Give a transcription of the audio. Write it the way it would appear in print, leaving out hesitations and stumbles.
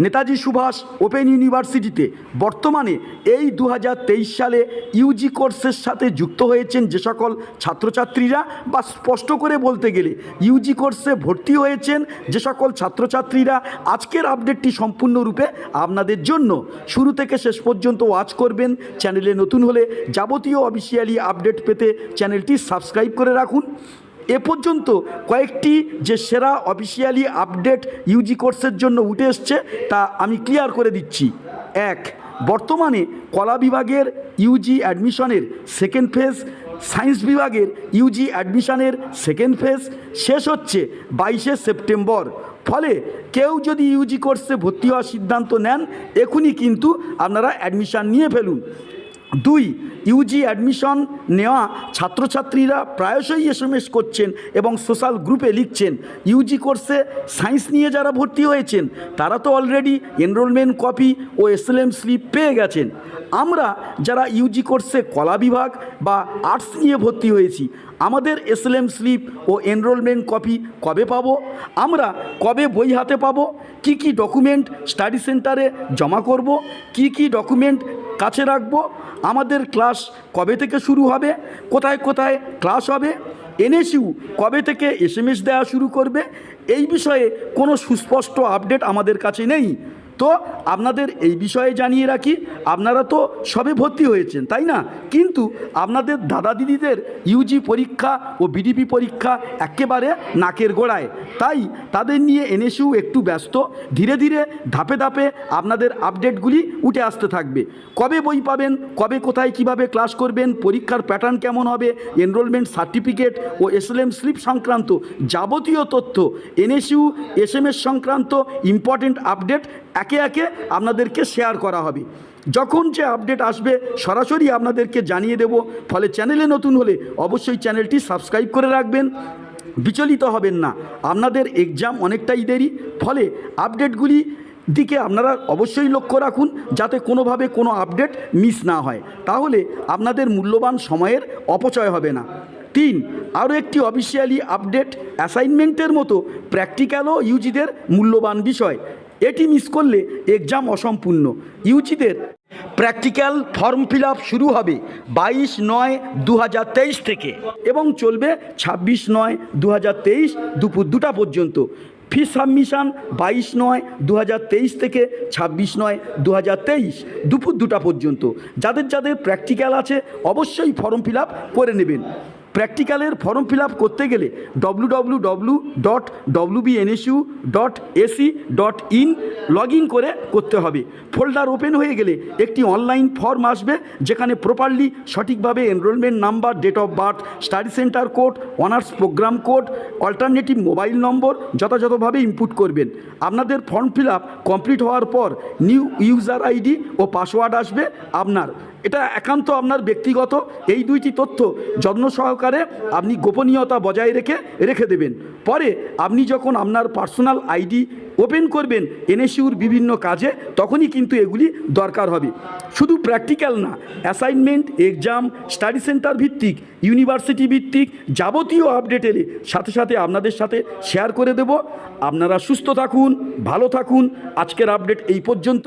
Netaji Subhash open ইউনিভার্সিটিতে বর্তমানে এই 2023 সালে ইউজি কোর্সের সাথে যুক্ত হয়েছেন যে সকল ছাত্রছাত্রীরা, বা স্পষ্ট করে বলতে গেলে ইউজি কোর্সে ভর্তি হয়েছেন যে সকল ছাত্রছাত্রীরা, আজকের আপডেটটি সম্পূর্ণরূপে আপনাদের জন্য। শুরু থেকে শেষ পর্যন্ত ওয়াচ করবেন। চ্যানেলে নতুন হলে যাবতীয় অফিসিয়ালি আপডেট পেতে চ্যানেলটি সাবস্ক্রাইব করে রাখুন। এ পর্যন্ত কয়েকটি যে সেরা অফিসিয়ালি আপডেট ইউজি কোর্সের জন্য উঠে এসছে তা আমি ক্লিয়ার করে দিচ্ছি। এক, বর্তমানে কলা বিভাগের ইউজি অ্যাডমিশনের সেকেন্ড ফেজ, সায়েন্স বিভাগের ইউজি অ্যাডমিশনের সেকেন্ড ফেজ শেষ হচ্ছে 22শে সেপ্টেম্বর। ফলে কেউ যদি ইউজি কোর্সে ভর্তি হওয়ার সিদ্ধান্ত নেন, এখনই কিন্তু আপনারা অ্যাডমিশান নিয়ে ফেলুন। দুই, ইউজি অ্যাডমিশন নেওয়া ছাত্রছাত্রীরা প্রায়শই এসএমএস করছেন এবং সোশ্যাল গ্রুপে লিখছেন, ইউজি কোর্সে সায়েন্স নিয়ে যারা ভর্তি হয়েছেন তারা তো অলরেডি এনরোলমেন্ট কপি ও এসএলএম স্লিপ পেয়ে গেছেন। আমরা যারা ইউজি কোর্সে কলা বিভাগ বা আর্টস নিয়ে ভর্তি হয়েছি, আমাদের এসএলএম স্লিপ ও এনরোলমেন্ট কপি কবে পাবো? আমরা কবে বই হাতে পাবো? কি কি ডকুমেন্ট স্টাডি সেন্টারে জমা করব? কি কি ডকুমেন্ট কাছে রাখবো? আমাদের ক্লাস কবে থেকে শুরু হবে? কোথায় কোথায় ক্লাস হবে? এনএসইউ কবে থেকে এসএমএস দেওয়া শুরু করবে? এই বিষয়ে কোনো সুস্পষ্ট আপডেট আমাদের কাছে নেই। তো আপনাদের এই বিষয়ে জানিয়ে রাখি, আপনারা তো সবে ভর্তি হয়েছেন, তাই না? কিন্তু আপনাদের দাদা দিদিদের ইউজি পরীক্ষা ও বিডিপি পরীক্ষা একেবারে নাকের গোড়ায়, তাই তাদের নিয়ে এনএসইউ একটু ব্যস্ত। ধীরে ধীরে ধাপে ধাপে আপনাদের আপডেটগুলি উঠে আসতে থাকবে। কবে বই পাবেন, কবে কোথায় কিভাবে ক্লাস করবেন, পরীক্ষার প্যাটার্ন কেমন হবে, এনরোলমেন্ট সার্টিফিকেট ও এসএলএম স্লিপ সংক্রান্ত যাবতীয় তথ্য, এনএসইউ এসএমএস সংক্রান্ত ইম্পর্টেন্ট আপডেট একে একে আপনাদেরকে শেয়ার করা হবে। যখন যে আপডেট আসবে সরাসরি আপনাদেরকে জানিয়ে দেব। ফলে চ্যানেলে নতুন হলে অবশ্যই চ্যানেলটি সাবস্ক্রাইব করে রাখবেন। বিচলিত হবেন না, আপনাদের এক্সাম অনেকটাই দেরি, ফলে আপডেটগুলি দিকে আপনারা অবশ্যই লক্ষ্য রাখুন যাতে কোনোভাবে কোনো আপডেট মিস না হয়, তাহলে আপনাদের মূল্যবান সময়ের অপচয় হবে না। তিন, আরও একটি অফিসিয়ালি আপডেট, অ্যাসাইনমেন্টের মতো প্র্যাকটিক্যালও ইউজিদের মূল্যবান বিষয়। এটি মিস করলে এক্সাম অসম্পূর্ণ। ইউজিদের প্র্যাকটিক্যাল ফর্ম ফিল আপ শুরু হবে 22/9/2023 থেকে এবং চলবে 26/9/2023 দুপুর 2টা পর্যন্ত। ফি সাবমিশন 22/9/2023 থেকে 26/9/2023 দুপুর 2টা পর্যন্ত। যাদের যাদের প্র্যাকটিক্যাল আছে অবশ্যই ফর্ম ফিল আপ করে নেবেন। প্র্যাকটিক্যালের ফর্ম ফিল আপ করতে গেলে www.wbnsu.ac.in লগ ইন করে করতে হবে। ফোল্ডার ওপেন হয়ে গেলে একটি অনলাইন ফর্ম আসবে, যেখানে প্রপারলি সঠিকভাবে enrolment number, date of birth, study centre code, honours programme code, alternative mobile number যথাযথভাবে ইনপুট করবেন। আপনাদের ফর্ম ফিল আপ কমপ্লিট হওয়ার পর নিউ ইউজার আইডি ও পাসওয়ার্ড আসবে আপনার। এটা একান্ত আপনার ব্যক্তিগত, এই দুইটি তথ্য যত্ন সহকারে আপনি গোপনীয়তা বজায় রেখে দেবেন। পরে আপনি যখন আপনার পার্সোনাল আইডি ওপেন করবেন এনএসইউর বিভিন্ন কাজে, তখনই কিন্তু এগুলি দরকার হবে। শুধু প্র্যাকটিক্যাল না, অ্যাসাইনমেন্ট, এক্সাম, স্টাডি সেন্টার ভিত্তিক, ইউনিভার্সিটি ভিত্তিক যাবতীয় আপডেট এলে সাথে সাথে আপনাদের সাথে শেয়ার করে দেব। আপনারা সুস্থ থাকুন, ভালো থাকুন। আজকের আপডেট এই পর্যন্ত।